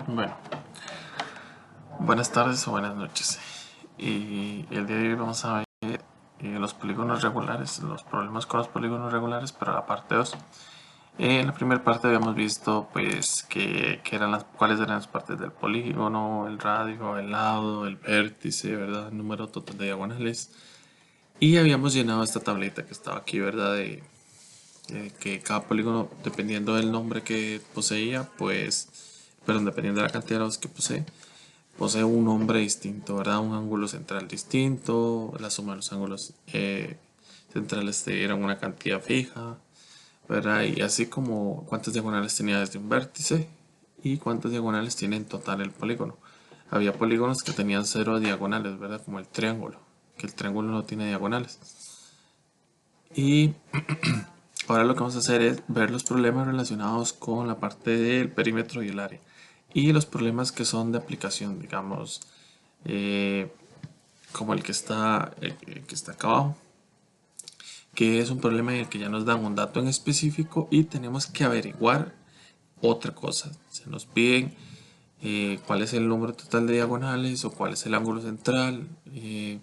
Bueno, buenas tardes o buenas noches. Y el día de hoy vamos a ver los polígonos regulares, los problemas con los polígonos regulares, pero la parte 2. En la primera parte habíamos visto pues que eran cuáles eran las partes del polígono, el radio, el lado, el vértice, ¿verdad? El número total de diagonales. Y habíamos llenado esta tablita que estaba aquí, ¿verdad? De que cada polígono, dependiendo del nombre que poseía, pues, perdón, dependiendo de la cantidad de lados que posee un nombre distinto, ¿verdad? Un ángulo central distinto, la suma de los ángulos centrales eran una cantidad fija, ¿verdad? Y así como cuántas diagonales tenía desde un vértice y cuántas diagonales tiene en total el polígono. Había polígonos que tenían cero diagonales, ¿verdad? Como el triángulo, que el triángulo no tiene diagonales. Y ahora lo que vamos a hacer es ver los problemas relacionados con la parte del perímetro y el área. Y los problemas que son de aplicación, digamos, eh, como el que está acá abajo, que es un problema en el que ya nos dan un dato en específico y tenemos que averiguar otra cosa. Se nos piden cuál es el número total de diagonales o cuál es el ángulo central. Y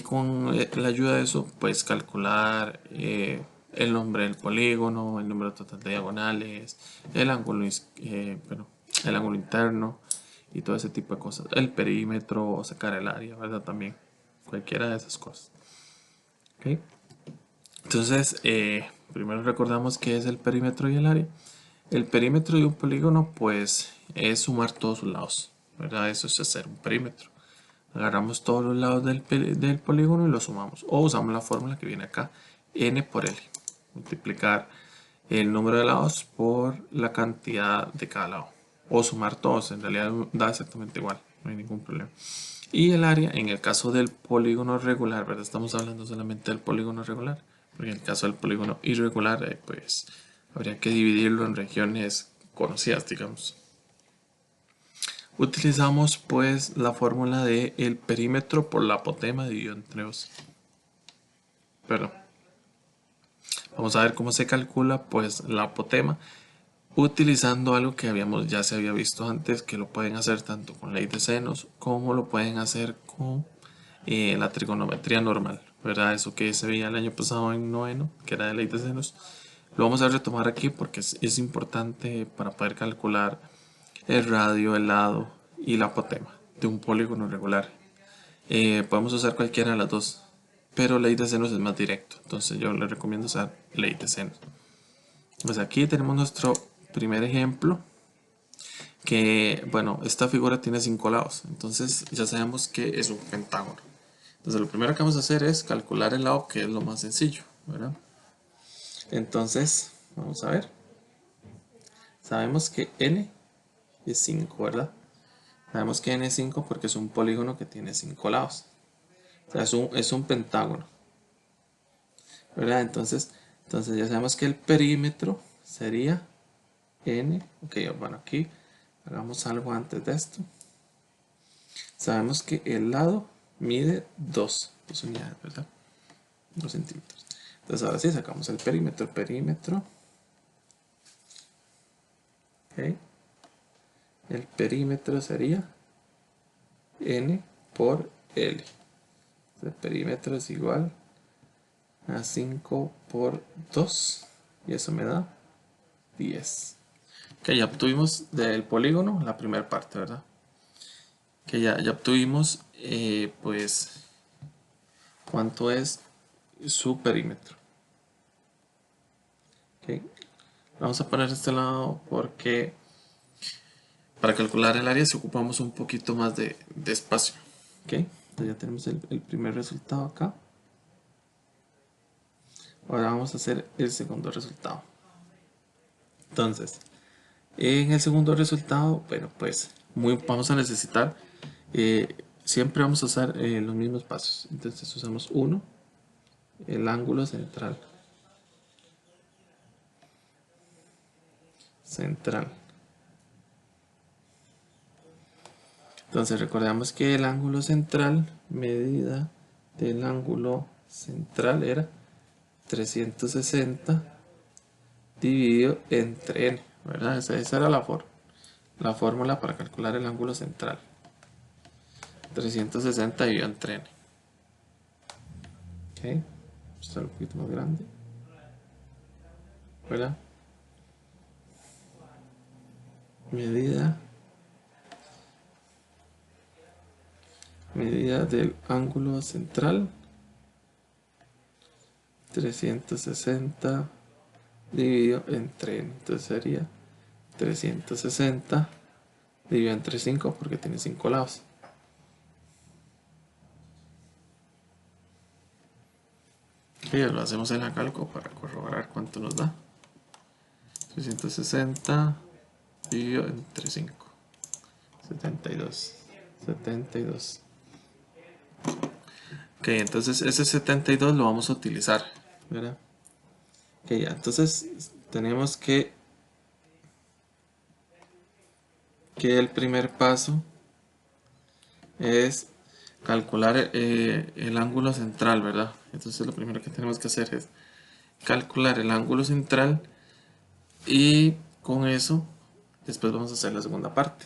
con la ayuda de eso puedes calcular el nombre del polígono, el número total de diagonales, el ángulo, bueno, el ángulo interno y todo ese tipo de cosas. El perímetro o sacar el área, ¿verdad? También cualquiera de esas cosas. ¿Ok? Entonces, primero recordamos qué es el perímetro y el área. El perímetro de un polígono, pues, es sumar todos sus lados, ¿verdad? Eso es hacer un perímetro. Agarramos todos los lados del polígono y los sumamos. O usamos la fórmula que viene acá, n por l. Multiplicar el número de lados por la cantidad de cada lado. O sumar todos, en realidad da exactamente igual, no hay ningún problema. Y el área, en el caso del polígono regular, ¿verdad? Estamos hablando solamente del polígono regular. Porque en el caso del polígono irregular, pues habría que dividirlo en regiones conocidas, digamos. Utilizamos pues la fórmula de el perímetro por la apotema dividido entre 2. Perdón. Vamos a ver cómo se calcula pues la apotema utilizando algo que ya se había visto antes, que lo pueden hacer tanto con ley de senos como lo pueden hacer con la trigonometría normal, ¿verdad? Eso que se veía el año pasado en noveno, que era de ley de senos. Lo vamos a retomar aquí porque es importante para poder calcular el radio, el lado y la apotema de un polígono regular. Podemos usar cualquiera de las dos, pero ley de senos es más directo, entonces yo le recomiendo usar ley de senos. Pues aquí tenemos nuestro primer ejemplo, que bueno, esta figura tiene 5 lados, entonces ya sabemos que es un pentágono. Entonces lo primero que vamos a hacer es calcular el lado, que es lo más sencillo, ¿verdad? Entonces, vamos a ver. Sabemos que n es 5, ¿verdad? Sabemos que n es 5 porque es un polígono que tiene 5 lados. O sea, es un pentágono, ¿verdad? Entonces ya sabemos que el perímetro sería n. Ok, bueno, aquí hagamos algo antes de esto. Sabemos que el lado mide 2 unidades, ¿verdad? 2 centímetros. Entonces ahora sí sacamos el perímetro. Okay. El perímetro sería n por l. El perímetro es igual a 5 por 2 y eso me da 10. Que ya obtuvimos del polígono la primera parte, ¿verdad? Que ya obtuvimos pues cuánto es su perímetro. Okay. Vamos a poner este lado porque para calcular el área si ocupamos un poquito más de espacio. Okay. Entonces ya tenemos el primer resultado acá. Ahora vamos a hacer el segundo resultado. Entonces, en el segundo resultado, bueno, pues vamos a necesitar, siempre vamos a usar los mismos pasos. Entonces usamos uno, el ángulo central. Entonces recordamos que el ángulo central, medida del ángulo central era 360 dividido entre n, ¿verdad? Esa era la forma. la fórmula para calcular el ángulo central. 360 dividido entre n. Ok, está un poquito más grande, ¿verdad? Medida del ángulo central, 360 dividido entre n. Entonces sería 360 dividido entre 5 porque tiene 5 lados. Y lo hacemos en la cálculo para corroborar cuánto nos da. 360 dividido entre 5. 72. Ok, entonces ese 72 lo vamos a utilizar, ¿verdad? Ok, ya, entonces tenemos que el primer paso es calcular el ángulo central, ¿verdad? Entonces lo primero que tenemos que hacer es calcular el ángulo central y con eso después vamos a hacer la segunda parte,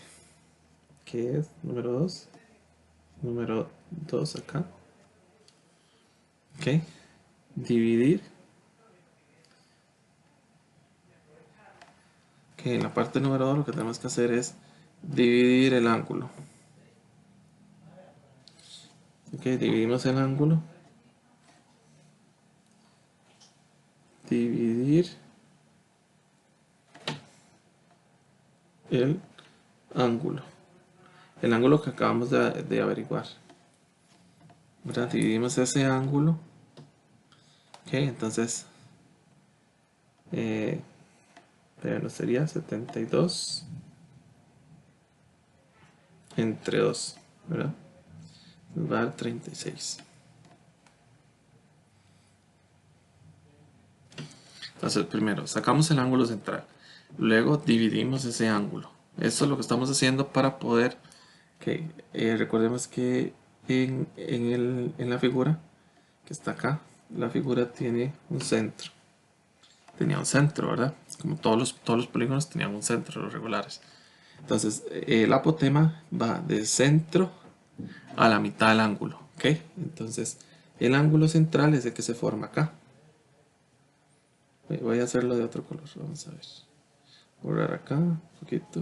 que es número 2. Número 2 acá. Ok, dividir. Ok, en la parte número 2 lo que tenemos que hacer es dividir el ángulo. Ok, dividimos el ángulo. Dividir el ángulo. El ángulo que acabamos de averiguar. ¿Verdad? Dividimos ese ángulo. Ok, entonces pero sería 72 entre 2, ¿verdad? Nos va a dar 36. Entonces primero sacamos el ángulo central, luego dividimos ese ángulo. Esto es lo que estamos haciendo para poder, recordemos que en la figura que está acá, la figura tiene un centro. Tenía un centro, ¿verdad? Como todos los polígonos tenían un centro, los regulares. Entonces el apotema va del centro a la mitad del ángulo, ¿ok? Entonces el ángulo central es el que se forma acá. Voy a hacerlo de otro color, vamos a ver. Borrar acá, un poquito.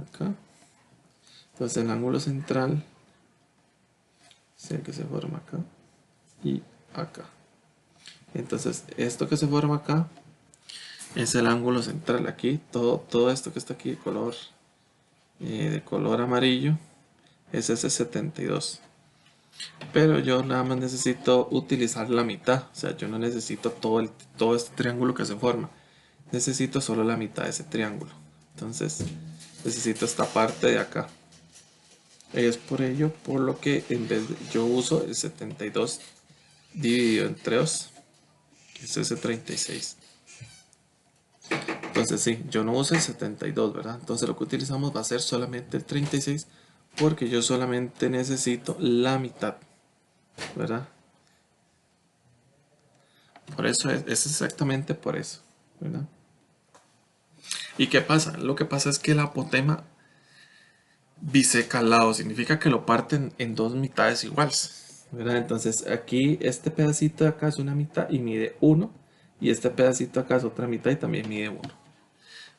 Acá. Entonces el ángulo central es el que se forma acá y acá. Entonces esto que se forma acá es el ángulo central. Aquí todo esto que está aquí de color amarillo es ese 72. Pero yo nada más necesito utilizar la mitad. O sea, yo no necesito todo este triángulo que se forma. Necesito solo la mitad de ese triángulo. Entonces necesito esta parte de acá. Es por ello por lo que en vez de, yo uso el 72 dividido entre 2, que es ese 36. Entonces sí, yo no uso el 72, ¿verdad? Entonces lo que utilizamos va a ser solamente el 36 porque yo solamente necesito la mitad, ¿verdad? Por eso es exactamente por eso, ¿verdad? ¿Y qué pasa? Lo que pasa es que el apotema biseca al lado, significa que lo parten en dos mitades iguales, ¿verdad? Entonces aquí este pedacito de acá es una mitad y mide 1, y este pedacito acá es otra mitad y también mide 1,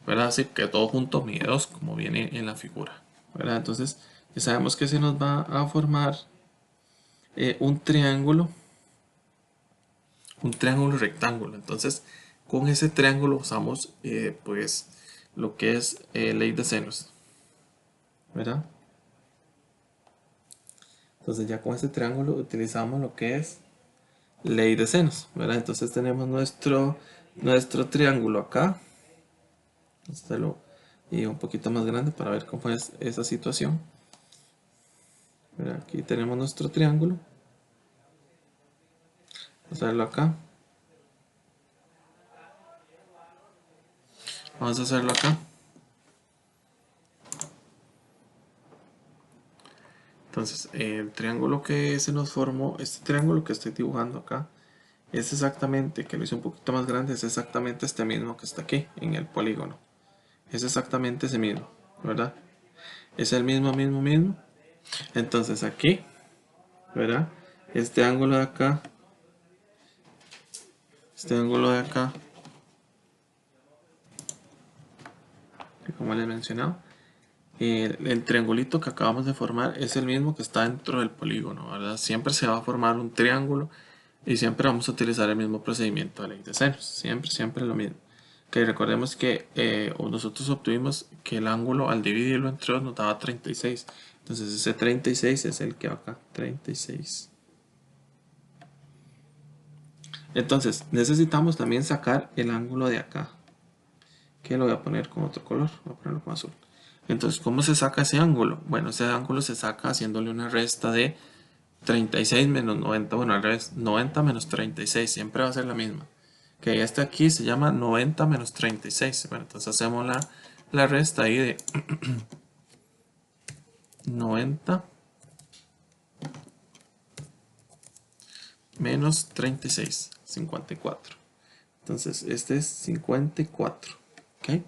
¿verdad? Así que todo junto mide 2 como viene en la figura, ¿verdad? Entonces ya sabemos que se nos va a formar un triángulo rectángulo. Entonces con ese triángulo usamos pues lo que es ley de senos, ¿verdad? Entonces ya con este triángulo utilizamos lo que es ley de senos, ¿verdad? Entonces tenemos nuestro triángulo acá. Vamos a hacerlo un poquito más grande para ver cómo es esa situación. ¿Verdad? Aquí tenemos nuestro triángulo. Vamos a hacerlo acá. Vamos a hacerlo acá. Entonces el triángulo que se nos formó, este triángulo que estoy dibujando acá, es exactamente, que lo hice un poquito más grande, es exactamente este mismo que está aquí en el polígono. es exactamente ese mismo, ¿verdad? Es el mismo. Entonces aquí, ¿verdad? Este ángulo de acá, que como les he mencionado, el triangulito que acabamos de formar es el mismo que está dentro del polígono, ¿verdad? Siempre se va a formar un triángulo y siempre vamos a utilizar el mismo procedimiento de ley de senos, siempre lo mismo. Que recordemos que nosotros obtuvimos que el ángulo al dividirlo entre 2 nos daba 36. Entonces ese 36 es el que va acá, 36. Entonces necesitamos también sacar el ángulo de acá, que lo voy a poner con otro color, voy a ponerlo con azul. Entonces, ¿cómo se saca ese ángulo? Bueno, ese ángulo se saca haciéndole una resta de 36 menos 90, bueno, al revés, 90 menos 36, siempre va a ser la misma. Que este aquí se llama 90 menos 36. Bueno, entonces hacemos la resta ahí de 90 menos 36, 54. Entonces, este es 54. ¿Ok?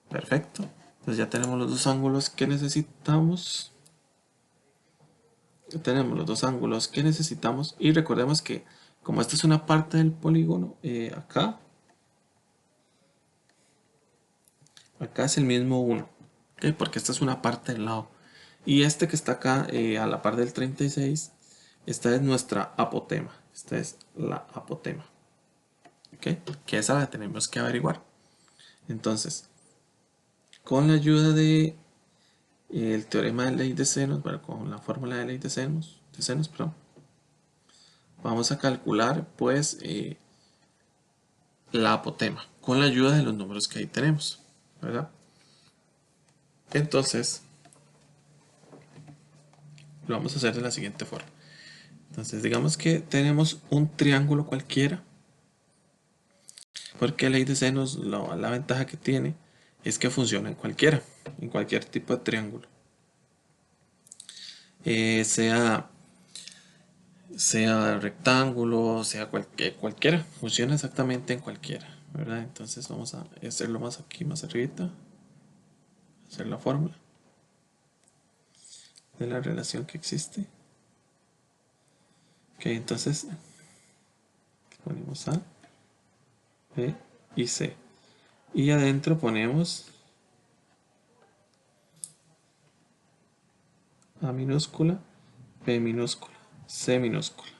Perfecto. Entonces ya tenemos los dos ángulos que necesitamos. Tenemos los dos ángulos que necesitamos y recordemos que como esta es una parte del polígono, acá es el mismo 1, ¿okay? Porque esta es una parte del lado y este que está acá a la par del 36, esta es nuestra apotema, esta es la apotema, ¿okay? Que esa la tenemos que averiguar. Entonces, con la ayuda de el teorema de ley de senos, bueno, con la fórmula de ley de senos, perdón, vamos a calcular pues la apotema con la ayuda de los números que ahí tenemos, ¿verdad? Entonces lo vamos a hacer de la siguiente forma. Entonces digamos que tenemos un triángulo cualquiera, porque la ley de senos, la ventaja que tiene es que funciona en cualquier tipo de triángulo, sea rectángulo, sea cualquiera, funciona exactamente en cualquiera, ¿verdad? Entonces vamos a hacerlo más aquí, más arribita, hacer la fórmula de la relación que existe. Ok, entonces ponemos A, B y C. Y adentro ponemos A minúscula, B minúscula, C minúscula.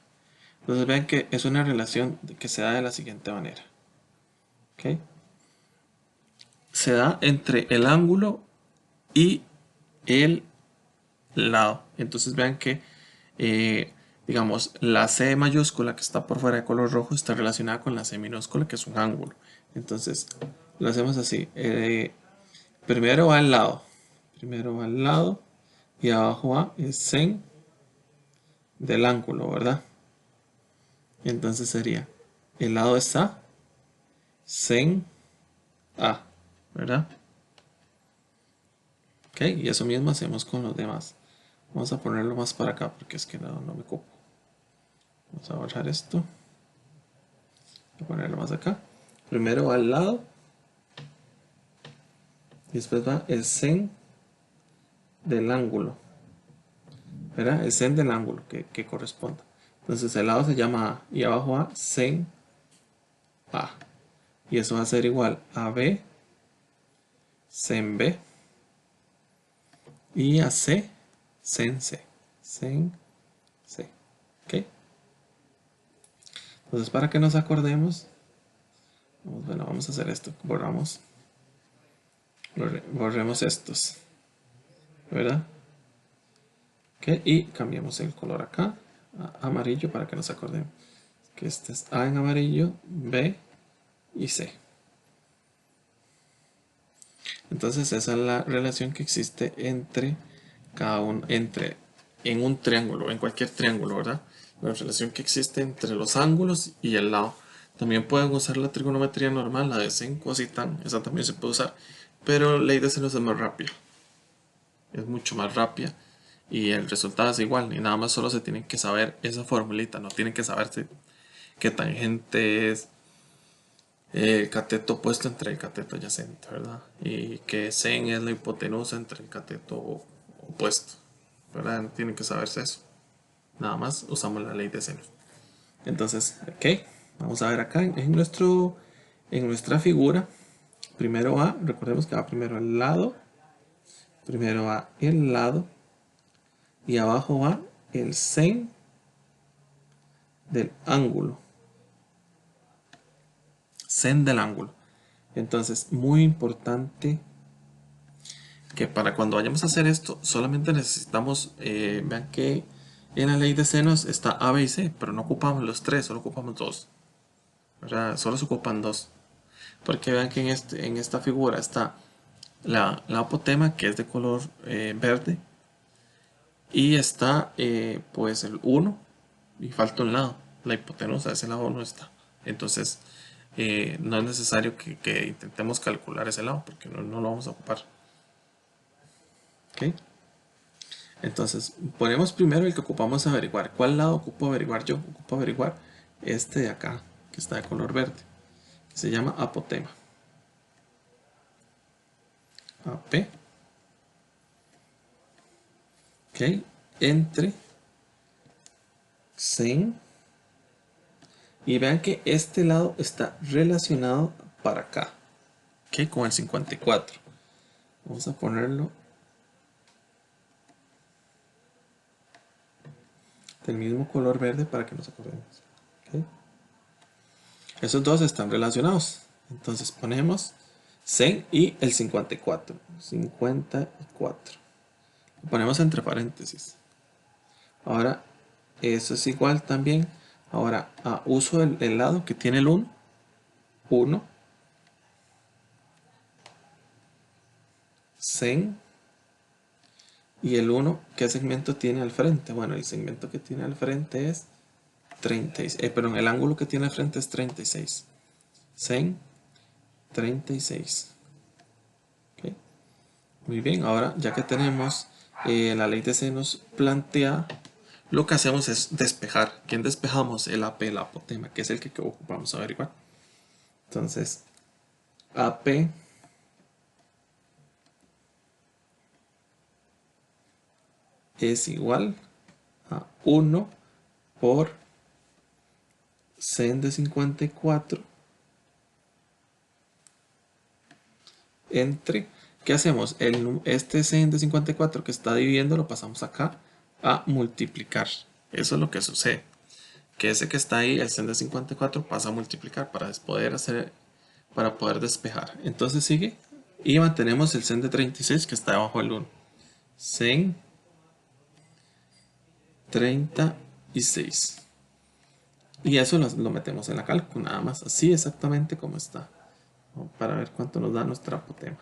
Entonces vean que es una relación que se da de la siguiente manera. ¿Okay? Se da entre el ángulo y el lado. Entonces vean que, digamos, la C mayúscula que está por fuera de color rojo está relacionada con la C minúscula que es un ángulo. Entonces lo hacemos así. Primero va al lado. Y abajo va el sen del ángulo, ¿verdad? Entonces sería el lado es A, sen A, ¿verdad? Ok, y eso mismo hacemos con los demás. Vamos a ponerlo más para acá porque es que no me copo. Vamos a borrar esto. Voy a ponerlo más acá. Primero va al lado. Y después va el sen del ángulo. ¿Verdad? El sen del ángulo que corresponda. Entonces el lado se llama A y abajo va sen A. Y eso va a ser igual a B, sen B. Y a C, sen C. Sen C. ¿Ok? Entonces para que nos acordemos, bueno, vamos a hacer esto. Borremos estos. ¿Verdad? ¿Ok? Y cambiamos el color acá a amarillo para que nos acordemos. Que este es A en amarillo, B y C. Entonces esa es la relación que existe entre cada uno, en un triángulo, en cualquier triángulo, ¿verdad? La relación que existe entre los ángulos y el lado. También pueden usar la trigonometría normal, la de sin, cos y tan, esa también se puede usar, pero la ley de senos es más rápida, es mucho más rápida y el resultado es igual, y nada más solo se tienen que saber esa formulita, no tienen que saberse qué tangente es el cateto puesto entre el cateto adyacente, ¿verdad? Y que sen es la hipotenusa entre el cateto opuesto, ¿verdad? Tienen que saberse eso. Nada más usamos la ley de seno. Entonces, ok, vamos a ver acá en nuestra figura. Primero va, recordemos que va primero el lado y abajo va el sen del ángulo. Sen del ángulo. Entonces, muy importante que para cuando vayamos a hacer esto, solamente necesitamos, vean que en la ley de senos está A, B y C, pero no ocupamos los tres, solo ocupamos dos, ¿verdad? Solo se ocupan dos. Porque vean que en esta figura está la apotema, que es de color verde, y está pues el 1, y falta un lado, la hipotenusa, ese lado no está. Entonces, no es necesario que intentemos calcular ese lado, porque no lo vamos a ocupar. ¿Ok? Entonces, ponemos primero el que ocupamos averiguar. ¿Cuál lado ocupo averiguar yo? Ocupo averiguar este de acá, que está de color verde, que se llama apotema. AP. Ok. Entre sen. Y vean que este lado está relacionado para acá. Ok, con el 54. Vamos a ponerlo del mismo color verde para que nos acordemos. Okay. Esos dos están relacionados. Entonces ponemos sen y el 54. 54. Lo ponemos entre paréntesis. Ahora, eso es igual también. Ahora, uso el lado que tiene el 1. 1. Sen. Y el 1, ¿qué segmento tiene al frente? Bueno, el segmento que tiene al frente es 36. Perdón, el ángulo que tiene al frente es 36. Sen 36. Okay. Muy bien, ahora ya que tenemos la ley de senos planteada, lo que hacemos es despejar. ¿Quién despejamos? El AP, el apotema, que es el que ocupamos averiguar. Entonces, AP es igual a 1 por sen de 54 entre, ¿qué hacemos? Este sen de 54 que está dividiendo lo pasamos acá a multiplicar. Eso es lo que sucede. Que ese que está ahí, el sen de 54, pasa a multiplicar para poder despejar. Entonces sigue y mantenemos el sen de 36 que está debajo del 1. Sen 36. Y eso lo metemos en la cálculo, nada más, así exactamente como está. Para ver cuánto nos da nuestra apotema.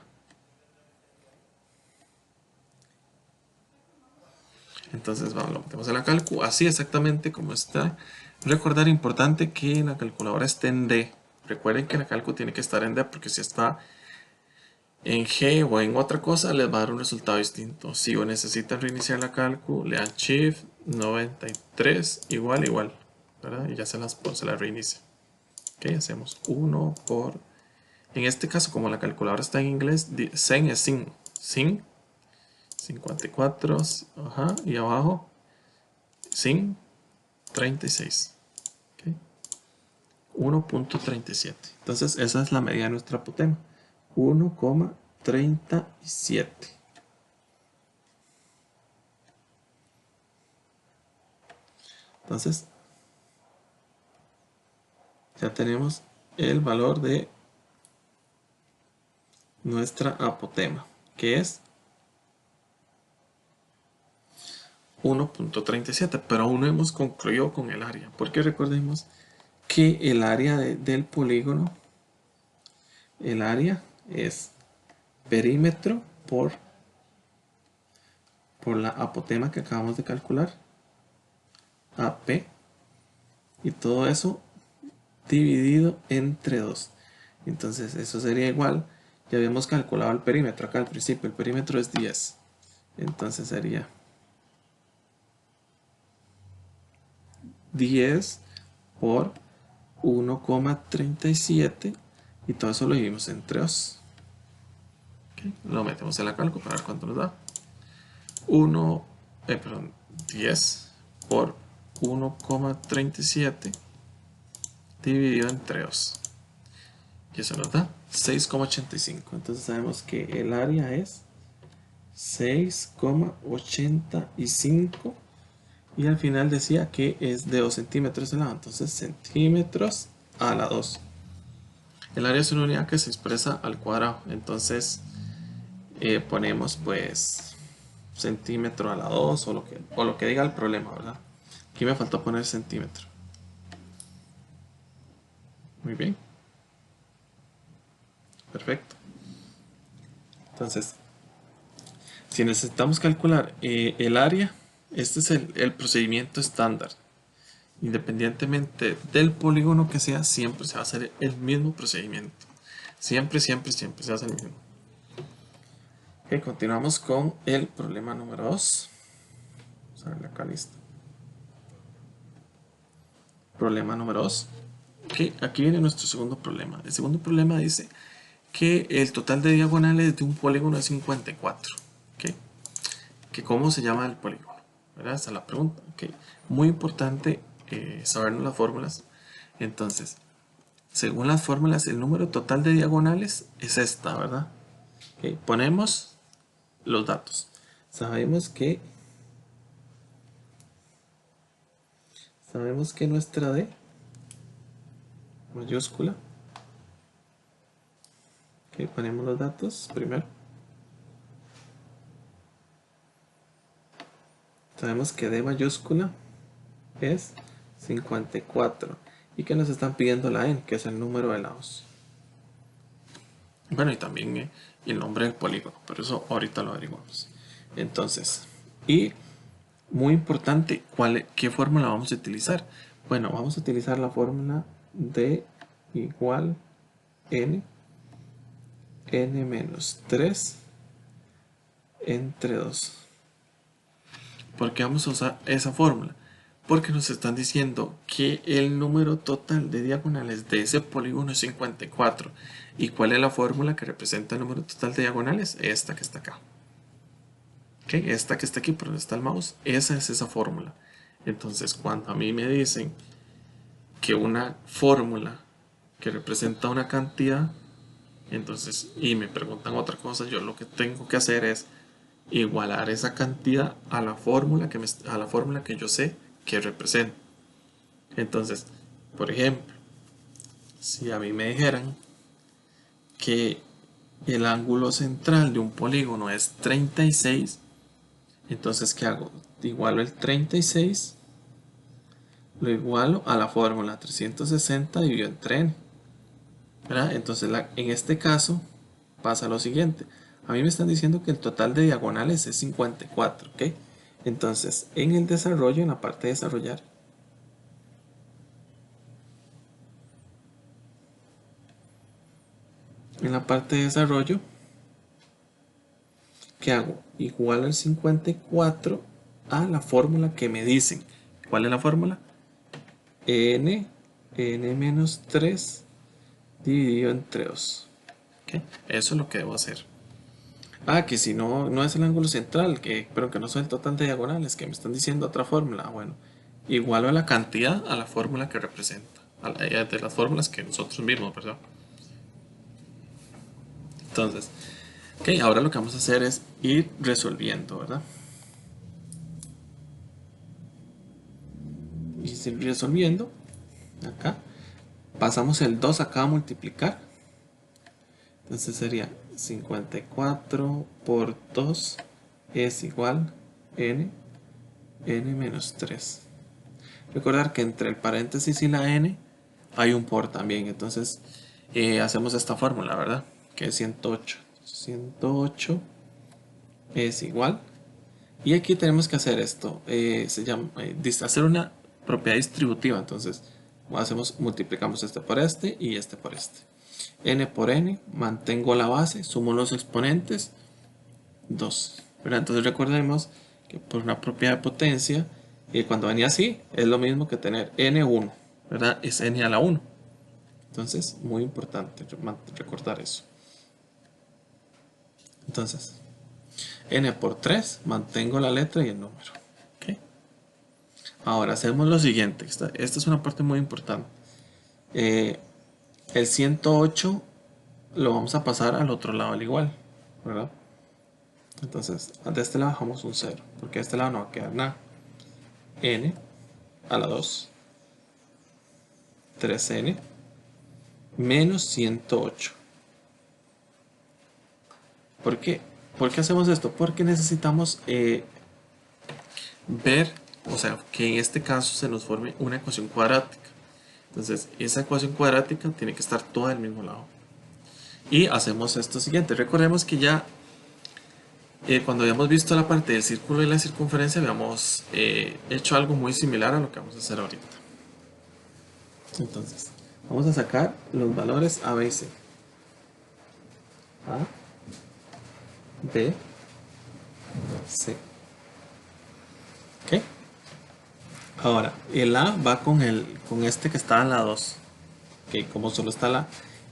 Entonces vamos, lo metemos en la cálculo, así exactamente como está. Recordar importante que la calculadora esté en D. Recuerden que la cálculo tiene que estar en D porque si está en G o en otra cosa les va a dar un resultado distinto. Si necesitan reiniciar la cálculo, le dan Shift 93 igual, ¿verdad? Y ya se la reinicia. Ok, hacemos 1 por... En este caso, como la calculadora está en inglés, sen es sin 54, ajá, y abajo sin 36. Okay. 1.37. Entonces esa es la medida de nuestra apotema. 1,37. Entonces ya tenemos el valor de nuestra apotema, que es 1.37, pero aún no hemos concluido con el área, porque recordemos que el área del polígono, el área es perímetro por la apotema que acabamos de calcular, AP, y todo eso dividido entre 2. Entonces eso sería igual, ya habíamos calculado el perímetro acá al principio, el perímetro es 10, entonces sería 10 por 1,37 y todo eso lo dividimos entre 2. Okay. Lo metemos en la cálculo para ver cuánto nos da. 10 por 1,37 dividido entre 2. Y eso nos da 6,85. Entonces sabemos que el área es 6,85. Y al final decía que es de 2 centímetros al lado. Entonces centímetros a la 2. El área es una unidad que se expresa al cuadrado. Entonces ponemos pues centímetro a la 2 o lo que diga el problema, ¿verdad? Aquí me faltó poner centímetro. Muy bien. Perfecto. Entonces, si necesitamos calcular el área, este es el procedimiento estándar. Independientemente del polígono que sea, siempre se va a hacer el mismo procedimiento. Siempre, siempre, siempre se hace el mismo. Ok, continuamos con el problema número 2. Vamos a ver acá, listo. Problema número 2. Okay, aquí viene nuestro segundo problema. El segundo problema dice que el total de diagonales de un polígono es 54. Okay. Que ¿cómo se llama el polígono? ¿Verdad? Esa es la pregunta. Okay. Muy importante sabernos las fórmulas. Entonces, según las fórmulas, el número total de diagonales es esta, ¿verdad? Okay. Ponemos los datos. Sabemos que nuestra D mayúscula. Okay, ponemos los datos primero. Sabemos que D mayúscula es 54 y que nos están pidiendo la N, que es el número de lados. Bueno, y también el nombre del polígono, pero eso ahorita lo averiguamos. Entonces, y muy importante, ¿qué fórmula vamos a utilizar? Bueno, vamos a utilizar la fórmula D igual N menos 3 entre 2. ¿Por qué vamos a usar esa fórmula? Porque nos están diciendo que el número total de diagonales de ese polígono es 54. ¿Y cuál es la fórmula que representa el número total de diagonales? Esta que está acá. ¿Okay? Esta que está aquí, por donde está el mouse, esa es esa fórmula. Entonces, cuando a mí me dicen que una fórmula que representa una cantidad, entonces, y me preguntan otra cosa, yo lo que tengo que hacer es igualar esa cantidad a la fórmula que yo sé que representa. Entonces, por ejemplo, si a mí me dijeran que el ángulo central de un polígono es 36, entonces ¿qué hago? Igualo el 36, lo igualo a la fórmula 360 dividido entre n, ¿verdad? Entonces en este caso pasa lo siguiente. A mí me están diciendo que el total de diagonales es 54, ¿ok? Entonces, en el desarrollo, en la parte de desarrollar, ¿qué hago? Igual al 54 a la fórmula que me dicen. ¿Cuál es la fórmula? N menos 3 dividido entre 2. ¿Okay? Eso es lo que debo hacer. Que si no es el ángulo central, pero que no son el total de diagonales, que me están diciendo otra fórmula. Bueno, igualo a la cantidad a la fórmula que representa, de las fórmulas que nosotros mismos, ¿verdad? Entonces, ok, ahora lo que vamos a hacer es ir resolviendo, ¿verdad? Y ir resolviendo, acá, pasamos el 2 acá a multiplicar. Entonces sería 54 por 2 es igual n menos 3. Recordar que entre el paréntesis y la n hay un por también. Entonces hacemos esta fórmula, ¿verdad? Que es 108. 108 es igual. Y aquí tenemos que hacer esto. Se llama hacer una propiedad distributiva. Entonces multiplicamos este por este y este por este. N por n, mantengo la base, sumo los exponentes, 2. ¿Verdad? Entonces recordemos que por una propiedad de potencia, cuando venía así, es lo mismo que tener n1, ¿verdad? Es n a la 1. Entonces, muy importante recordar eso. Entonces, n por 3, mantengo la letra y el número. ¿Okay? Ahora hacemos lo siguiente. Esta es una parte muy importante. El 108 lo vamos a pasar al otro lado al igual, ¿verdad? Entonces, de este lado bajamos un 0, porque de este lado no va a quedar nada. N a la 2, 3n, menos 108. ¿Por qué? ¿Por qué hacemos esto? Porque necesitamos ver, o sea, que en este caso se nos forme una ecuación cuadrática. Entonces, esa ecuación cuadrática tiene que estar toda del mismo lado. Y hacemos esto siguiente. Recordemos que ya cuando habíamos visto la parte del círculo y la circunferencia, habíamos hecho algo muy similar a lo que vamos a hacer ahorita. Entonces, vamos a sacar los valores A, B y C. A, B, C. ¿Ok? Ahora, el A va con este que está en la 2. ¿Ok? Como solo está la...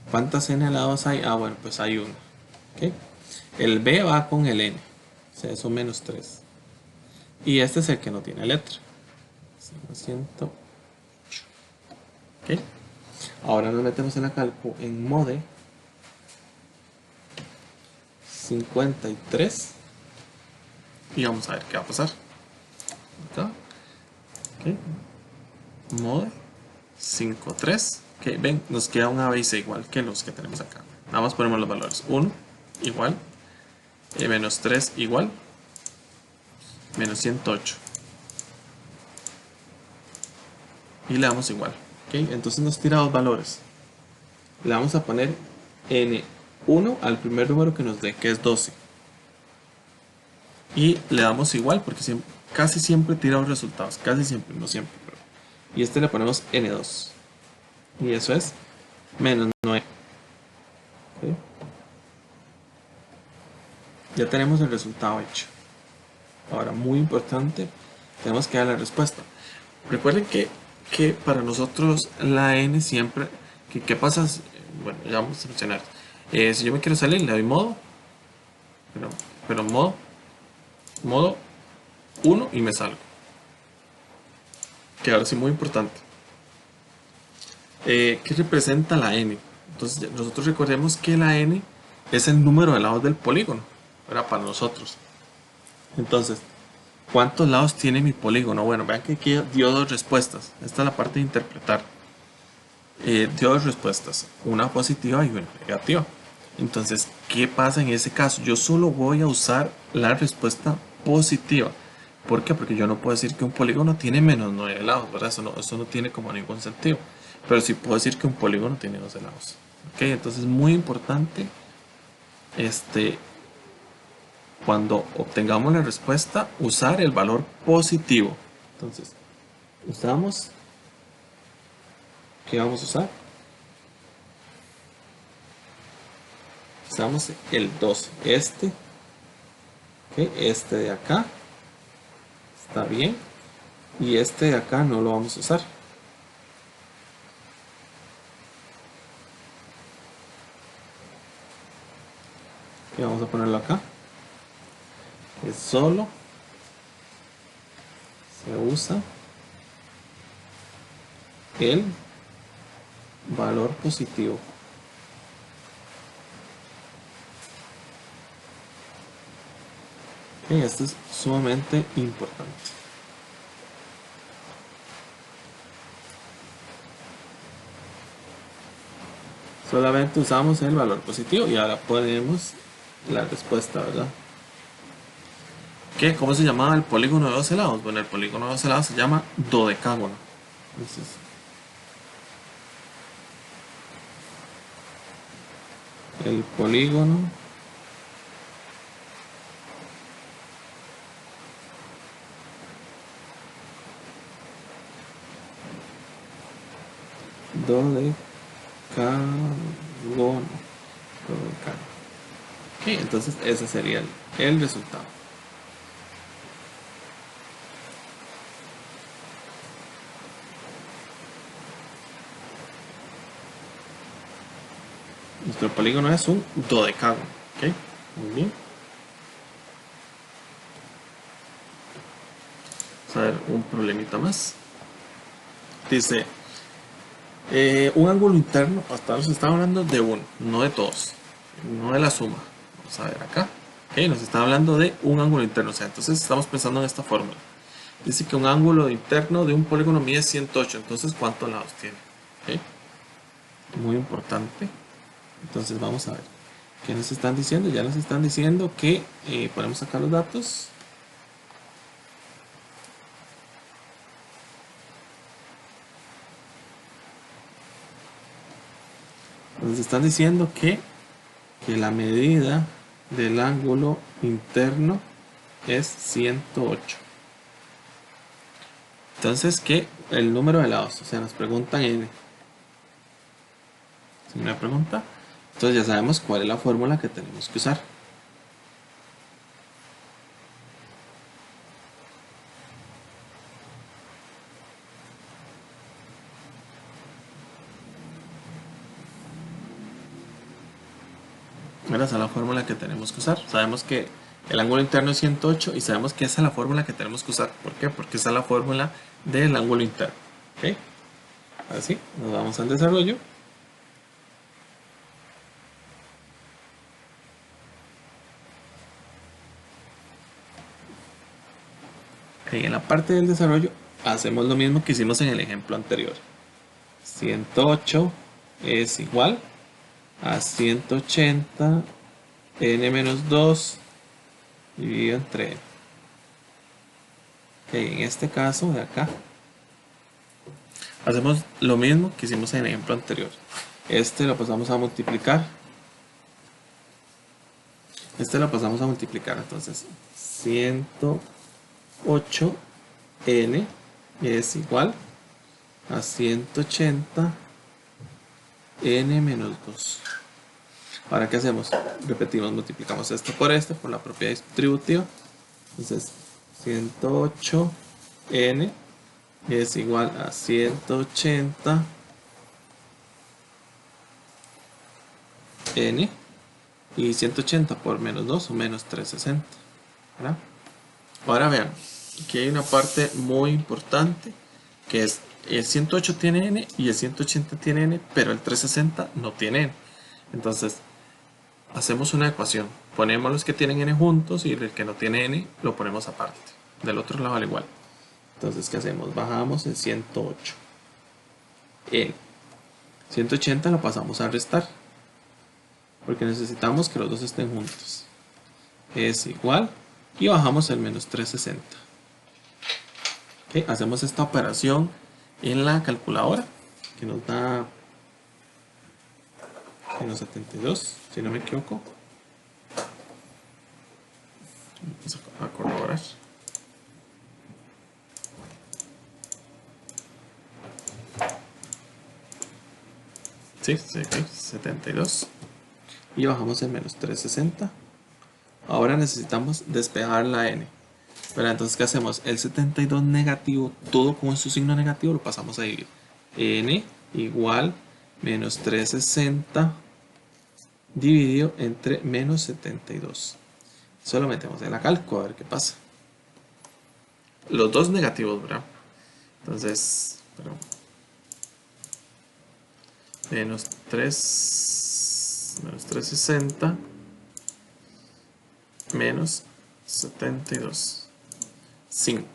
¿Cuántas N a la 2 hay? Ah, bueno, pues hay una. ¿Ok? El B va con el N. O sea, eso menos 3. Y este es el que no tiene letra. 108. ¿Ok? Ahora nos metemos en la calco en mode 53 y vamos a ver qué va a pasar. Acá. ¿Ok? Mode 53. Ok, ven, nos queda un A, B y C igual que los que tenemos acá. Nada más ponemos los valores. 1 igual, menos 3 igual, menos 108. Y le damos igual. ¿Ok? Entonces nos tira dos valores. Le vamos a poner N1 al primer número que nos dé, que es 12. Y le damos igual porque casi siempre tira los resultados. Casi siempre, no siempre. Pero. Y este le ponemos N2. Y eso es menos 9. ¿Okay? Ya tenemos el resultado hecho. Ahora, muy importante, tenemos que dar la respuesta. Recuerden que para nosotros la n siempre, ¿qué pasa? Bueno, ya vamos a mencionar. Si yo me quiero salir, le doy modo, pero modo 1 y me salgo. Que ahora sí, muy importante. ¿Qué representa la n? Entonces, nosotros recordemos que la n es el número de lados del polígono, ¿verdad? Para nosotros. Entonces, ¿cuántos lados tiene mi polígono? Bueno, vean que aquí dio dos respuestas. Esta es la parte de interpretar. Dio dos respuestas, una positiva y una negativa. Entonces, ¿qué pasa en ese caso? Yo solo voy a usar la respuesta positiva. ¿Por qué? Porque yo no puedo decir que un polígono tiene menos 9 lados, ¿verdad? Eso no tiene como ningún sentido. Pero sí puedo decir que un polígono tiene 12 lados. ¿Ok? Entonces, muy importante, cuando obtengamos la respuesta, usar el valor positivo. Entonces, usamos, ¿qué vamos a usar? Usamos el 12. Este de acá está bien. Y este de acá no lo vamos a usar. Y vamos a ponerlo acá. Es solo se usa el valor positivo. Esto es sumamente importante. Solamente usamos el valor positivo y ahora ponemos la respuesta, ¿verdad? ¿Cómo se llamaba el polígono de 12 lados? Bueno, el polígono de 12 lados se llama dodecágono. Entonces, el polígono dodecágono. Ok, entonces ese sería el resultado. Nuestro polígono es un dodecágono. ¿Ok? Muy bien. Vamos a ver un problemita más. Dice, un ángulo interno, hasta ahora se está hablando de uno, no de todos, no de la suma. Vamos a ver acá. Ok, nos está hablando de un ángulo interno, o sea, entonces estamos pensando en esta fórmula. Dice que un ángulo interno de un polígono mide 108, entonces ¿cuántos lados tiene? ¿Ok? Muy importante. Entonces vamos a ver. ¿Qué nos están diciendo? Ya nos están diciendo que podemos sacar los datos. Nos están diciendo que la medida del ángulo interno es 108. Entonces, ¿qué? El número de lados. O sea, nos preguntan n. ¿Sí me pregunta? Entonces ya sabemos cuál es la fórmula que tenemos que usar. Esa es la fórmula que tenemos que usar. Sabemos que el ángulo interno es 108 y sabemos que esa es la fórmula que tenemos que usar. ¿Por qué? Porque esa es la fórmula del ángulo interno. ¿Ok? Así, nos vamos al desarrollo. Y en la parte del desarrollo hacemos lo mismo que hicimos en el ejemplo anterior. 108 es igual a 180 n menos 2 dividido entre n. En este caso de acá hacemos lo mismo que hicimos en el ejemplo anterior. Este lo pasamos a multiplicar. Entonces 108n es igual a 180 n menos 2. Ahora, ¿qué hacemos? Repetimos, multiplicamos esto por la propiedad distributiva. Entonces 108n es igual a 180 n, y 180 por menos 2 o menos 360, ¿verdad? Ahora vean, aquí hay una parte muy importante, que es el 108 tiene n y el 180 tiene n, pero el 360 no tiene n. Entonces hacemos una ecuación, ponemos los que tienen n juntos y el que no tiene n lo ponemos aparte, del otro lado al igual. Entonces, ¿qué hacemos? Bajamos el 108 n, 180 lo pasamos a restar, porque necesitamos que los dos estén juntos. Es igual, y bajamos el menos 360. ¿Okay? Hacemos esta operación en la calculadora, que nos da menos 72, si no me equivoco. Vamos a corroborar. Sí, 72. Y bajamos el menos 360. Ahora necesitamos despejar la n. Pero entonces, ¿qué hacemos? El 72 negativo, todo con su signo negativo, lo pasamos a dividir. N igual menos 360 dividido entre menos 72. Eso lo metemos en la cálculo a ver qué pasa. Los dos negativos, ¿verdad? Entonces, menos 360 menos 72. 5.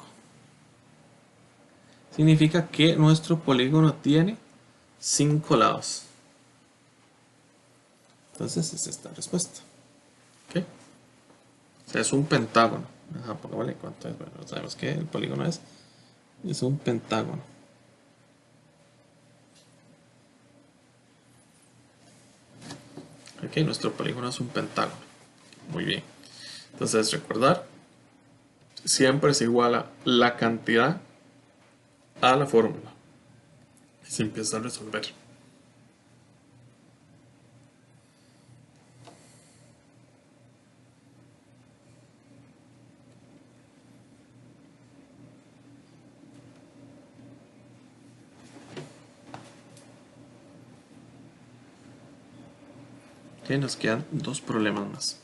Significa que nuestro polígono tiene 5 lados. Entonces es esta respuesta. ¿Ok? O sea, es un pentágono. Ajá, pongámosle cuánto es. Bueno, sabemos que el polígono es un pentágono. Ok, nuestro polígono es un pentágono. Muy bien. Entonces, recordar, siempre se iguala la cantidad a la fórmula. Y se empieza a resolver. Ok, nos quedan dos problemas más.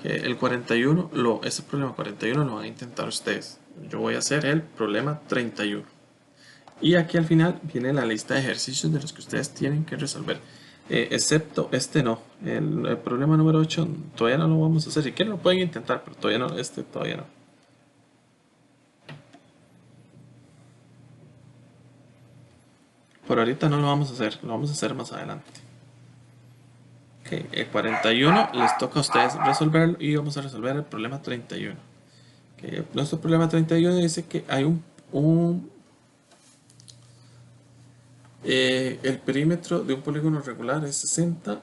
El 41, ese problema 41 lo van a intentar ustedes. Yo voy a hacer el problema 31. Y aquí al final viene la lista de ejercicios de los que ustedes tienen que resolver. Excepto este no. El problema número 8 todavía no lo vamos a hacer. Si quieren lo pueden intentar, pero todavía no. Este todavía no. Por ahorita no lo vamos a hacer. Lo vamos a hacer más adelante. Okay, el 41 les toca a ustedes resolverlo y vamos a resolver el problema 31. Okay, nuestro problema 31 dice que hay el perímetro de un polígono regular es 60.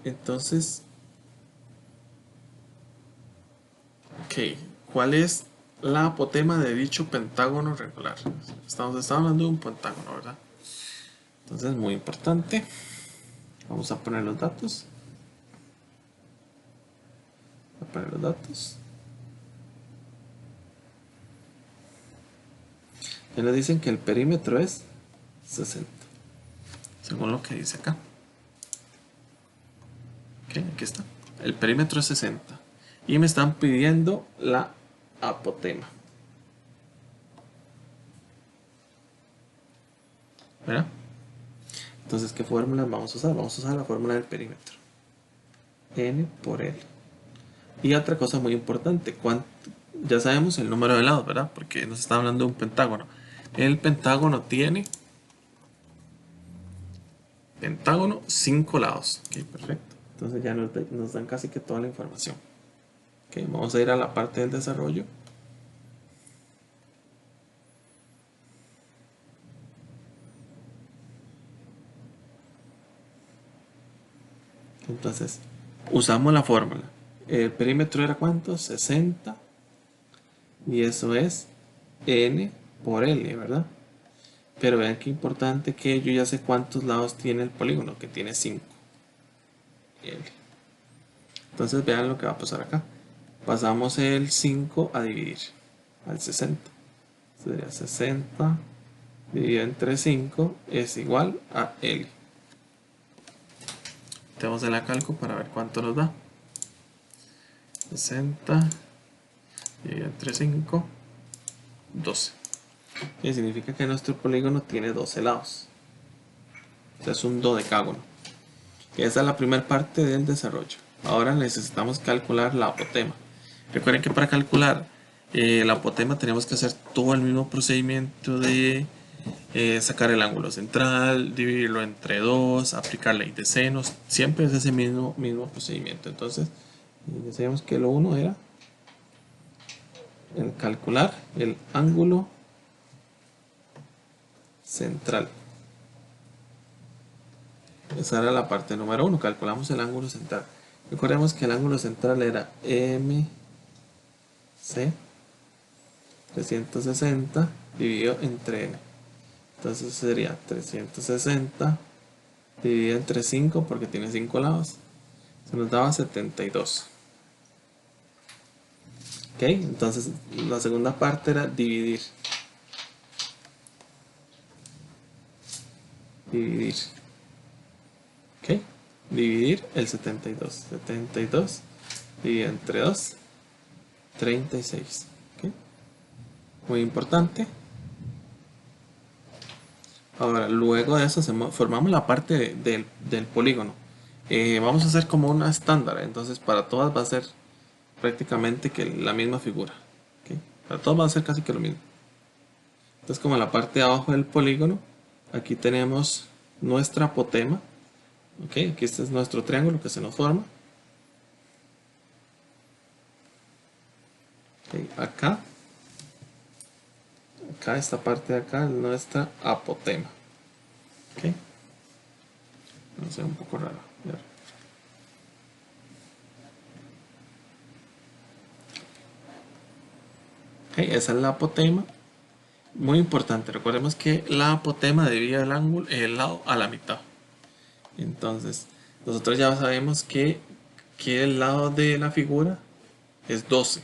Entonces, ok, ¿cuál es la apotema de dicho pentágono regular? Estamos hablando de un pentágono, ¿verdad? Entonces, muy importante. Vamos a poner los datos. Ya nos dicen que el perímetro es 60, según lo que dice acá. Ok, aquí está. El perímetro es 60. Y me están pidiendo la apotema. ¿Verdad? Entonces, ¿qué fórmula vamos a usar? Vamos a usar la fórmula del perímetro. N por L. Y otra cosa muy importante, ya sabemos el número de lados, ¿verdad? Porque nos está hablando de un pentágono. El pentágono tiene 5 lados. Ok, perfecto. Entonces ya nos dan casi que toda la información. Ok, vamos a ir a la parte del desarrollo. Entonces, usamos la fórmula. El perímetro era ¿cuánto? 60. Y eso es N por L, ¿verdad? Pero vean qué importante que yo ya sé cuántos lados tiene el polígono, que tiene 5. L. Entonces vean lo que va a pasar acá. Pasamos el 5 a dividir al 60. Sería 60 dividido entre 5 es igual a L. Tenemos el cálculo para ver cuánto nos da. 60 dividido entre 5, 12. Que significa que nuestro polígono tiene 12 lados. O sea, es un dodecágono. Esa es la primera parte del desarrollo. Ahora necesitamos calcular la apotema. Recuerden que para calcular la apotema tenemos que hacer todo el mismo procedimiento de sacar el ángulo central, dividirlo entre 2, aplicar ley de senos. Siempre es ese mismo procedimiento. Entonces, ya sabemos que lo uno era el calcular el ángulo central. Esa era la parte número 1. Calculamos el ángulo central. Recordemos que el ángulo central era MC 360 dividido entre N. Entonces sería 360 dividido entre 5 porque tiene 5 lados. Se nos daba 72. Ok, entonces la segunda parte era dividir. Ok, dividir el 72. 72 dividido entre 2, 36. Okay. Muy importante. Ahora, luego de eso formamos la parte del polígono. Vamos a hacer como una estándar, entonces para todas va a ser prácticamente que la misma figura. ¿Okay? Para todas va a ser casi que lo mismo. Entonces, como en la parte de abajo del polígono, aquí tenemos nuestra apotema. ¿Okay? Aquí este es nuestro triángulo que se nos forma. ¿Okay? Acá, esta parte de acá es nuestra apotema. ¿Okay? No sé, un poco raro. Okay, esa es la apotema. Muy importante, recordemos que la apotema divide el lado a la mitad. Entonces, nosotros ya sabemos que el lado de la figura es 12.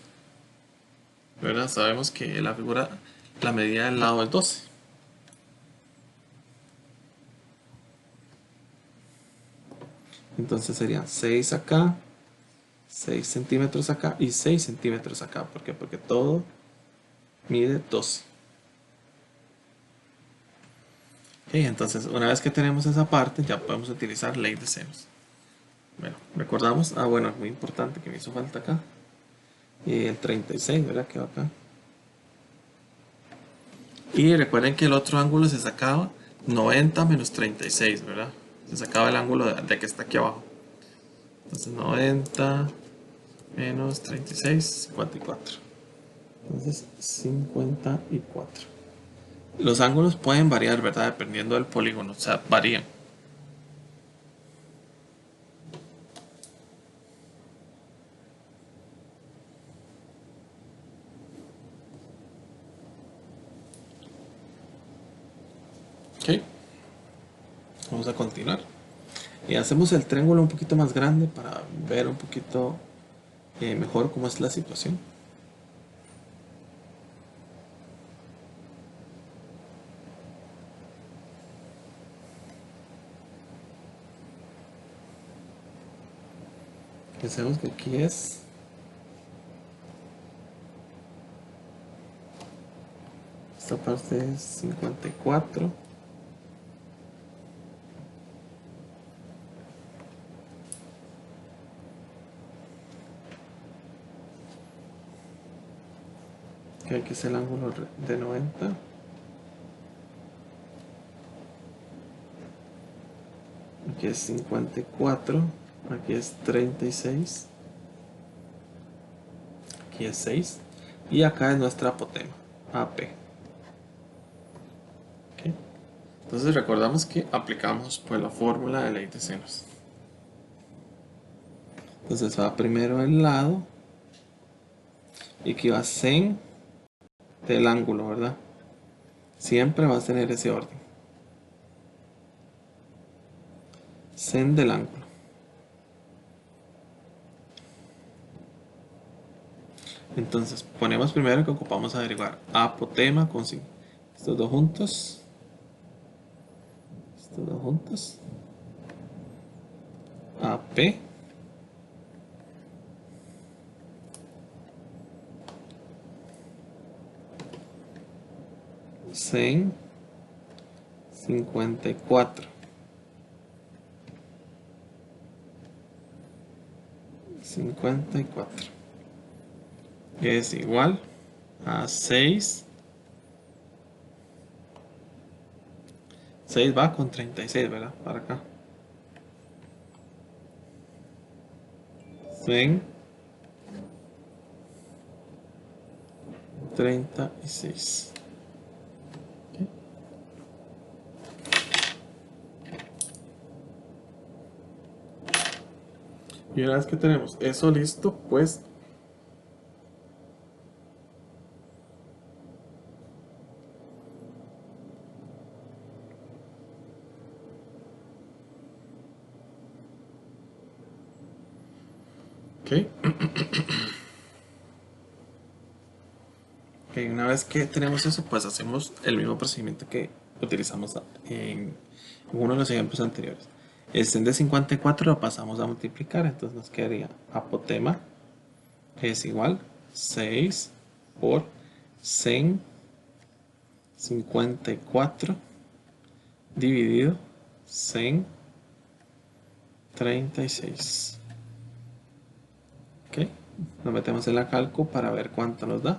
¿verdad? Sabemos que la figura, la medida del lado es 12. Entonces serían 6 acá, 6 centímetros acá y 6 centímetros acá. ¿Por qué? Porque todo mide 12. Ok, entonces una vez que tenemos esa parte ya podemos utilizar ley de senos. Bueno, recordamos, bueno, muy importante que me hizo falta acá. Y el 36, ¿verdad? Que va acá. Y recuerden que el otro ángulo se sacaba 90 menos 36, ¿verdad? Se sacaba el ángulo de que está aquí abajo. Entonces 90 menos 36, 54. Entonces 54. Los ángulos pueden variar, ¿verdad? Dependiendo del polígono, o sea, varían. Ok, vamos a continuar. Y hacemos el triángulo un poquito más grande para ver un poquito mejor cómo es la situación. Pensemos que aquí es esta parte es 54. Que aquí es el ángulo de 90. Aquí es 54. Aquí es 36. Aquí es 6. Y acá es nuestra apotema, AP. ¿Okay? Entonces recordamos que aplicamos pues la fórmula de ley de senos. Entonces va primero el lado. Y aquí va sen del ángulo, ¿verdad? Siempre va a tener ese orden. Sen del ángulo. Entonces ponemos primero que ocupamos averiguar apotema con sin. Estos dos juntos. Estos dos juntos. AP. Sen 54. 54 es igual a 6. 6 va con 36, ¿verdad? Para acá. Sen 36. ¿Okay? Y una vez que tenemos eso listo, pues ok. Ok, una vez que tenemos eso, pues hacemos el mismo procedimiento que utilizamos en uno de los ejemplos anteriores. El sen de 54 lo pasamos a multiplicar, entonces nos quedaría apotema es igual 6 por sen 54 dividido sen 36. Ok, lo metemos en la calco para ver cuánto nos da.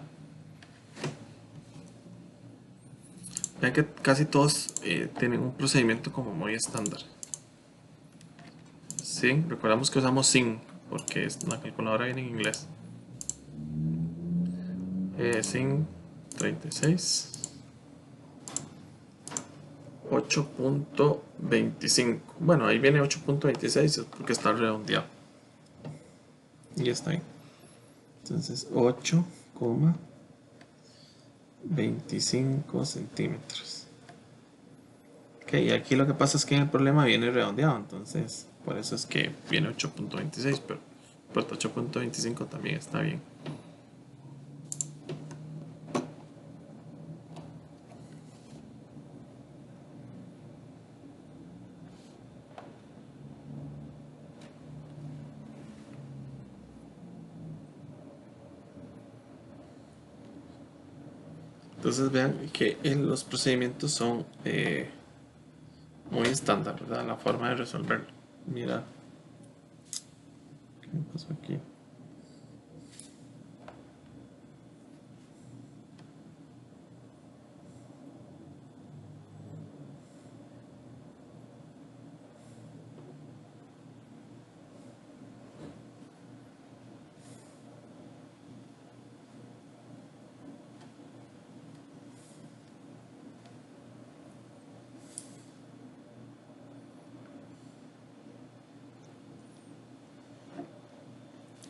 Vean que casi todos tienen un procedimiento como muy estándar. Sí, recordamos que usamos sin porque la calculadora viene en inglés. Sin 36. 8.25. Bueno, ahí viene 8.26 porque está redondeado. Y está ahí. Entonces 8,25 centímetros. Ok, y aquí lo que pasa es que en el problema viene redondeado, entonces por eso es que viene 8.26, pero 8.25 también está bien. Entonces vean que los procedimientos son muy estándar, ¿verdad? La forma de resolverlo. Mira, ¿qué me pasó aquí?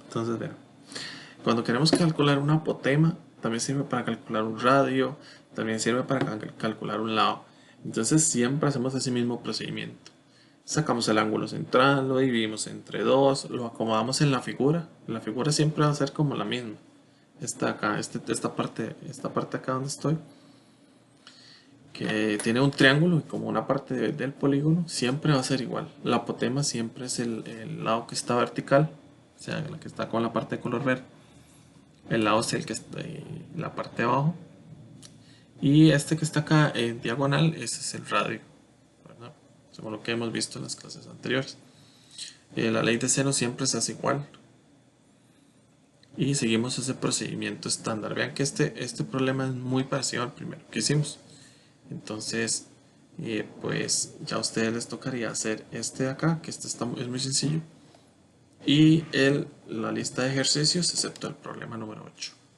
Entonces vean, cuando queremos calcular un apotema, también sirve para calcular un radio, también sirve para calcular un lado. Entonces siempre hacemos ese mismo procedimiento. Sacamos el ángulo central, lo dividimos entre dos, lo acomodamos en la figura. La figura siempre va a ser como la misma. Esta acá, esta parte acá donde estoy, que tiene un triángulo y como una parte del polígono, siempre va a ser igual. La apotema siempre es el lado que está vertical, o sea, la que está con la parte de color verde. El lado es el que está la parte de abajo. Y este que está acá en diagonal, ese es el radio, ¿verdad? Según lo que hemos visto en las clases anteriores. La ley de seno siempre se hace igual. Y seguimos ese procedimiento estándar. Vean que este problema es muy parecido al primero que hicimos. Entonces, pues ya a ustedes les tocaría hacer este de acá, que es muy sencillo. Y la lista de ejercicios, excepto el problema número 8.